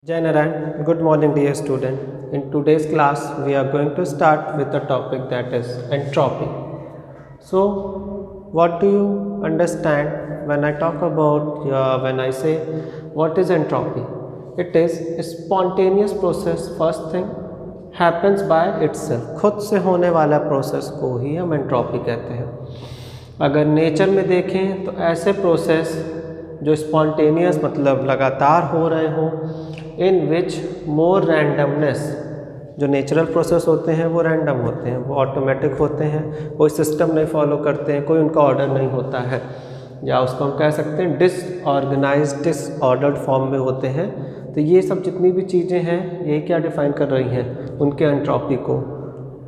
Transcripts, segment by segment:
Jai Narayan, good morning dear student. In today's class we are going to start with a topic that is entropy. So what do you understand when I talk about when I say what is entropy? It is a spontaneous process, first thing happens by itself. खुद से होने वाला process को ही हम entropy कहते हैं। अगर nature में देखें तो ऐसे प्रोसेस जो स्पॉन्टेनियस मतलब लगातार हो रहे हों, इन विच मोर रैंडमनेस, जो नेचुरल प्रोसेस होते हैं वो रैंडम होते हैं, वो ऑटोमेटिक होते हैं, कोई सिस्टम नहीं फॉलो करते हैं, कोई उनका ऑर्डर नहीं होता है, या उसको हम कह सकते हैं डिसऑर्गेनाइज्ड डिसऑर्डर्ड फॉर्म में होते हैं। तो ये सब जितनी भी चीज़ें हैं ये क्या डिफ़ाइन कर रही हैं उनके एंट्रोपी को,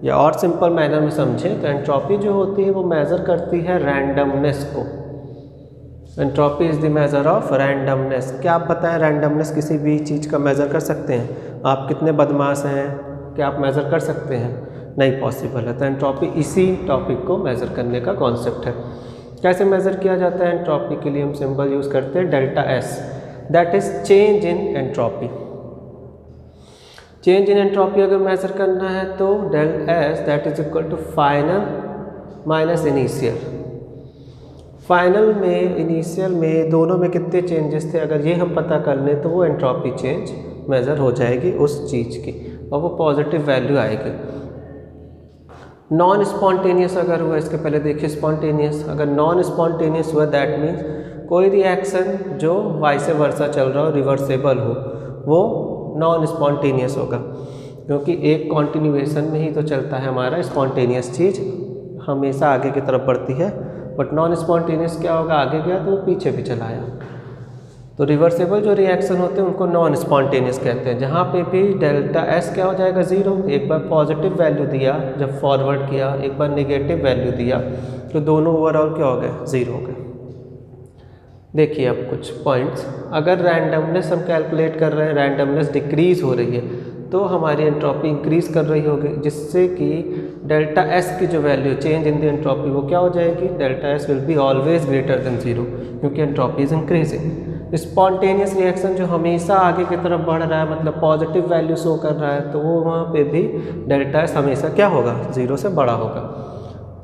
या और सिंपल मैनर में समझें तो एंट्रोपी जो होती है वो मेज़र करती है रैंडमनेस को। Entropy is the measure of randomness. क्या आप बताएं रैंडमनेस किसी भी चीज़ का मेज़र कर सकते हैं? आप कितने बदमाश हैं, क्या आप मेज़र कर सकते हैं? नहीं पॉसिबल है। तो एंट्रोपी इसी टॉपिक को मेज़र करने का कॉन्सेप्ट है। कैसे मेज़र किया जाता है? एंट्रोपी के लिए हम सिंबल यूज़ करते हैं delta S, that is change in entropy. Change in entropy अगर मेज़र करना है तो del S that is equal to final minus initial. Final में इनिशियल में दोनों में कितने चेंजेस थे, अगर ये हम पता कर लें तो वो एंट्रोपी चेंज मेज़र हो जाएगी उस चीज़ की, और वो पॉजिटिव वैल्यू आएगी। नॉन स्पॉन्टेनियस अगर हुआ, इसके पहले देखिए स्पॉन्टेनियस, अगर नॉन स्पॉन्टेनियस हुआ दैट मीन्स कोई रिएक्शन जो वाइस वर्सा चल रहा हो, रिवर्सेबल हो, वो नॉन स्पॉन्टेनियस होगा, क्योंकि एक कॉन्टिन्यूएशन में ही तो चलता है हमारा स्पॉन्टेनियस चीज़, हमेशा आगे की तरफ बढ़ती है। बट नॉन स्पॉन्टेनियस क्या होगा, आगे गया तो वो पीछे भी चला आया। तो रिवर्सेबल जो रिएक्शन होते हैं उनको नॉन स्पॉन्टेनियस कहते हैं, जहाँ पे भी डेल्टा एस क्या हो जाएगा ज़ीरो। एक बार पॉजिटिव वैल्यू दिया जब फॉरवर्ड किया, एक बार नेगेटिव वैल्यू दिया, तो दोनों ओवरऑल क्या हो गए, ज़ीरो हो गए। देखिए अब कुछ पॉइंट्स, अगर रैंडमनेस हम कैलकुलेट कर रहे हैं, रैंडमनेस डिक्रीज़ हो रही है तो हमारी एंट्रोपी इंक्रीज़ कर रही होगी, जिससे कि डेल्टा एस की जो value change in the entropy वो क्या हो जाएगी, delta S will be always greater than zero, क्योंकि entropy is increasing. Spontaneous reaction जो हमेशा आगे की तरफ बढ़ रहा है, मतलब पॉजिटिव वैल्यू शो कर रहा है, तो वो वहाँ पे भी डेल्टा एस हमेशा क्या होगा, ज़ीरो से बड़ा होगा।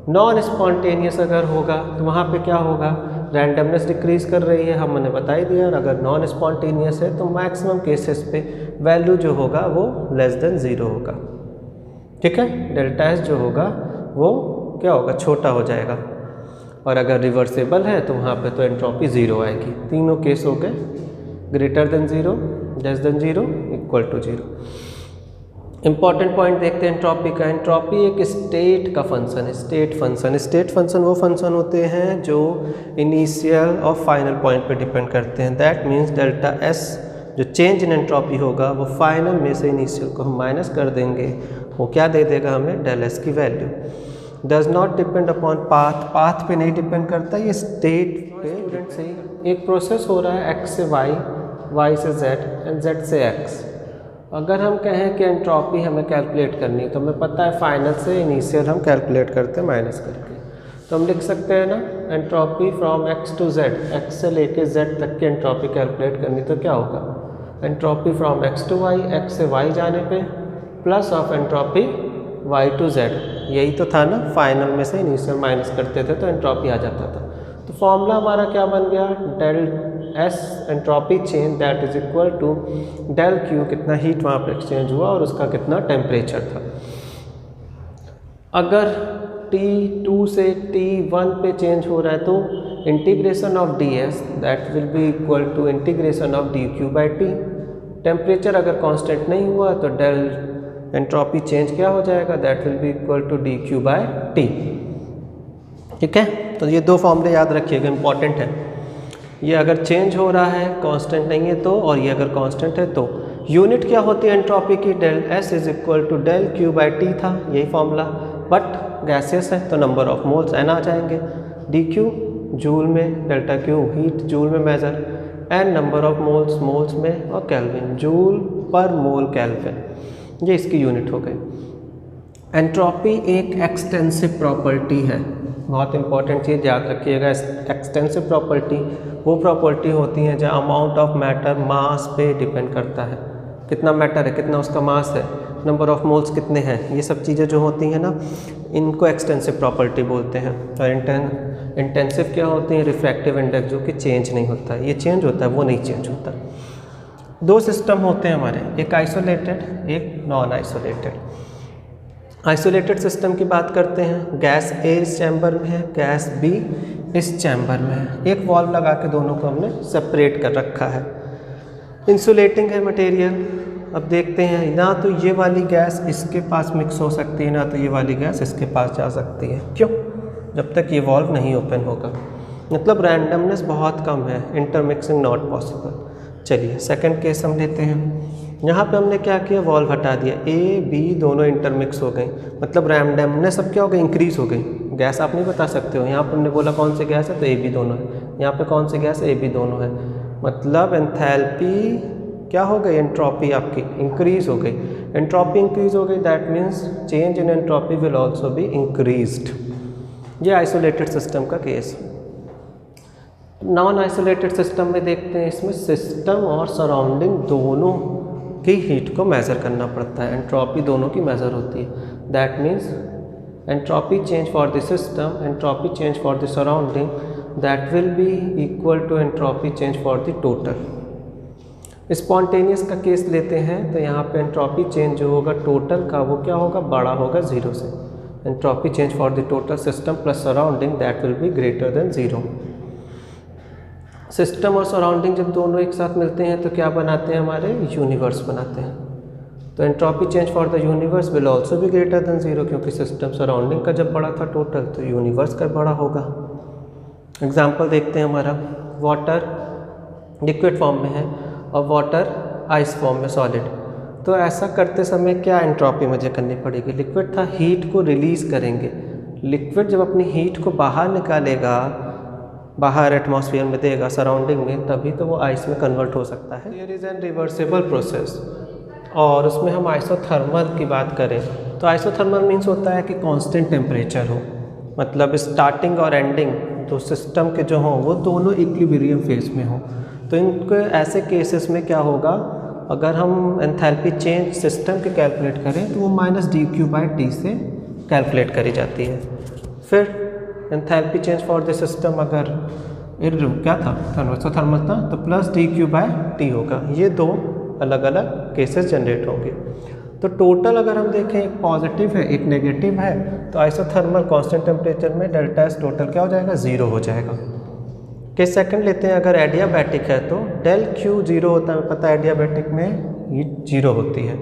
नॉन स्पॉन्टेनियस अगर होगा तो वहाँ पे क्या होगा, रैंडमनेस डिक्रीज़ कर रही है, हमने बता ही दिया। और अगर नॉन स्पॉन्टेनियस है तो मैक्सिमम केसेस पे वैल्यू जो होगा वो लेस देन ज़ीरो होगा। ठीक है, डेल्टा एस जो होगा वो क्या होगा, छोटा हो जाएगा। और अगर रिवर्सेबल है तो वहाँ पे तो एंट्रोपी ज़ीरो आएगी। तीनों केस हो गए, greater than zero, less than zero, equal to zero. Important point देखते हैं एंट्रोपी का। एंट्रोपी एक स्टेट का फंक्शन है, स्टेट फंक्शन। स्टेट फंक्शन वो फंक्शन होते हैं जो इनिशियल और फाइनल पॉइंट पे डिपेंड करते हैं। दैट मीन्स डेल्टा एस जो चेंज इन एंट्रोपी होगा वो फाइनल में से इनिशियल को हम माइनस कर देंगे, वो क्या दे देगा हमें, डेल एस की value. Does not depend upon path, path पे नहीं डिपेंड करता, ये स्टेट पे। स्टूडेंट से एक प्रोसेस हो रहा है एक्स से वाई, वाई से जेड एंड जेड से एक्स। अगर हम कहें कि एंट्रोपी हमें कैलकुलेट करनी है तो हमें पता है फाइनल से इनिशियल हम कैलकुलेट करते हैं माइनस करके, तो हम लिख सकते हैं ना, entropy from X to Z, X से लेके जेड तक की एंट्रोपी कैलकुलेट करनी तो क्या होगा, entropy from X to Y, X से वाई जाने पे plus of entropy Y to Z. यही तो था ना, फाइनल में से इनिशियल माइनस करते थे तो एंट्रोपी आ जाता था। तो फॉर्मूला हमारा क्या बन गया, del S entropy change that is equal to del Q, कितना हीट वहाँ पर एक्सचेंज हुआ और उसका कितना टेम्परेचर था। अगर T2 से T1 पे चेंज हो रहा है तो integration of D S that will be equal to integration of D Q by T. Temperature अगर कांस्टेंट नहीं हुआ तो डेल एंट्रोपी चेंज क्या हो जाएगा, that will be equal to D Q by T. ठीक है, तो ये दो फॉर्मूले याद रखिएगा, इंपॉर्टेंट है। ये अगर चेंज हो रहा है, कांस्टेंट नहीं है तो, और ये अगर कांस्टेंट है तो। यूनिट क्या होती है एंट्रोपी की, del S is equal to del Q by T था, यही फॉर्मूला। बट गैसेस है तो नंबर ऑफ मोल्स एन आ जाएंगे, डी क्यू जूल में, डेल्टा क्यू हीट जूल में measure, N number of moles moles में, और केल्विन जूल पर मोल केल्विन, ये इसकी यूनिट हो गई। एंट्रोपी एक एक्सटेंसिव प्रॉपर्टी है, बहुत इंपॉर्टेंट चीज़ याद रखिएगा। एक्सटेंसिव प्रॉपर्टी वो प्रॉपर्टी होती हैं जहाँ अमाउंट ऑफ मैटर मास पे डिपेंड करता है। कितना मैटर है, कितना उसका मास है, नंबर ऑफ मोल्स कितने हैं, ये सब चीज़ें जो होती हैं ना, इनको एक्सटेंसिव प्रॉपर्टी बोलते हैं। और इंटेंसिव क्या होती है, रिफ्रैक्टिव इंडेक्स, जो कि चेंज नहीं होता है, ये चेंज होता है, वो नहीं चेंज होता। दो सिस्टम होते हैं हमारे, एक आइसोलेटेड, एक नॉन आइसोलेटेड। आइसोलेटेड सिस्टम की बात करते हैं, गैस ए इस चैम्बर में है, गैस बी इस चैम्बर में है, एक वॉल्व लगा के दोनों को हमने सेपरेट कर रखा है। इंसुलेटिंग है मटेरियल। अब देखते हैं, ना तो ये वाली गैस इसके पास मिक्स हो सकती है, ना तो ये वाली गैस इसके पास जा सकती है। क्यों? जब तक ये वॉल्व नहीं ओपन होगा, मतलब रैंडमनेस बहुत कम है, इंटरमिक्सिंग नॉट पॉसिबल। चलिए सेकंड केस हम लेते हैं। यहाँ पे हमने क्या किया, वॉल्व हटा दिया, ए बी दोनों इंटरमिक्स हो गई, मतलब रैंडमनेस अब क्या हो गई, इंक्रीज हो गई। गैस आप नहीं बता सकते हो, यहाँ पर हमने बोला कौन सी गैस है तो ए बी दोनों है, यहाँ पे कौन सी गैस है, ए बी दोनों है, मतलब एंथैल्पी क्या हो गई, एंट्रोपी आपकी इंक्रीज हो गई। एंट्रोपी इंक्रीज हो गई, that means change in entropy will also be increased. ये आइसोलेटेड सिस्टम का केस। नॉन आइसोलेटेड सिस्टम में देखते हैं, इसमें सिस्टम और सराउंडिंग दोनों की हीट को मेज़र करना पड़ता है, एंट्रोपी दोनों की मेज़र होती है। That means entropy change for the system, entropy change for the surrounding, that will be equal to entropy change for the total. Spontaneous का केस लेते हैं, तो यहाँ पे एंट्रोपी चेंज जो होगा टोटल का, वो क्या होगा, बड़ा होगा ज़ीरो से। Entropy change for the total system plus surrounding, that will be greater than zero. System और सराउंडिंग जब दोनों एक साथ मिलते हैं तो क्या बनाते हैं, हमारे यूनिवर्स बनाते हैं। तो entropy change for the universe will also भी ग्रेटर देन ज़ीरो, क्योंकि सिस्टम सराउंडिंग का जब बड़ा था टोटल, तो यूनिवर्स का बड़ा होगा। एग्जाम्पल देखते हैं, हमारा वाटर लिक्विड फॉर्म में है और वाटर आइस फॉर्म में, सॉलिड। तो ऐसा करते समय क्या एंट्रोपी मुझे करनी पड़ेगी, लिक्विड था, हीट को रिलीज़ करेंगे। लिक्विड जब अपनी हीट को बाहर निकालेगा, बाहर एटमॉस्फेयर में देगा, सराउंडिंग में, तभी तो वो आइस में कन्वर्ट हो सकता है। There is an reversible process. और उसमें हम आइसोथर्मल की बात करें तो आइसोथर्मल मीन्स होता है कि कांस्टेंट टेम्परेचर हो, मतलब स्टार्टिंग और एंडिंग तो सिस्टम के जो हों वो दोनों इक्विलिब्रियम फेज में हो। तो इनके ऐसे केसेस में क्या होगा, अगर हम एंथैल्पी चेंज सिस्टम के कैलकुलेट करें तो वो -dq/T से कैलकुलेट करी जाती है। फिर enthalpy change for the system अगर क्या था, थर्मल था, तो +dq/T होगा। ये दो अलग अलग केसेस जनरेट होंगे। तो टोटल अगर हम देखें, एक पॉजिटिव है एक नेगेटिव है, तो आइसोथर्मल कांस्टेंट टेम्परेचर में डेल्टा एस टोटल क्या हो जाएगा, ज़ीरो हो जाएगा। केस सेकंड लेते हैं, अगर एडियाबैटिक है तो डेल क्यू ज़ीरो होता है, पता है एडियाबैटिक में हीट ज़ीरो होती है।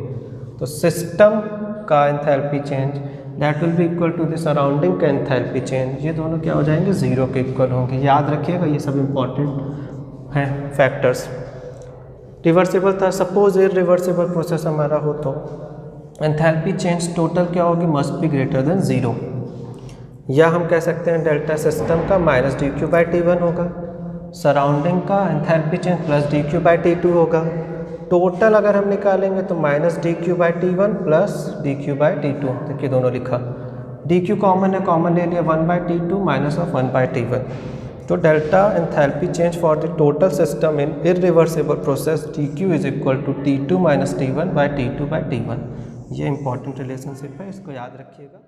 तो सिस्टम का enthalpy change that will be equal to the surrounding का एंथैल्पी चेंज, ये दोनों क्या हो जाएंगे, ज़ीरो के इक्वल होंगे। याद रखिएगा, ये सब इंपॉर्टेंट हैं फैक्टर्स। रिवर्सिबल था, सपोज इरिवर्सिबल प्रोसेस हमारा हो तो एंथैल्पी चेंज टोटल क्या होगी, must be greater than zero. या हम कह सकते हैं डेल्टा सिस्टम का -dq/T1 होगा, सराउंडिंग का एंथैल्पी चेंज +dq/T2 होगा। टोटल अगर हम निकालेंगे तो -dq/T1 +dq/T2, देखिए दोनों लिखा, dq कॉमन है, कॉमन ले लिया, 1/T2 -1/T1। तो delta enthalpy change for the total system in irreversible process dq is equal to T2 - T1/T2/T1। ये इंपॉर्टेंट रिलेशनशिप है, इसको याद रखिएगा।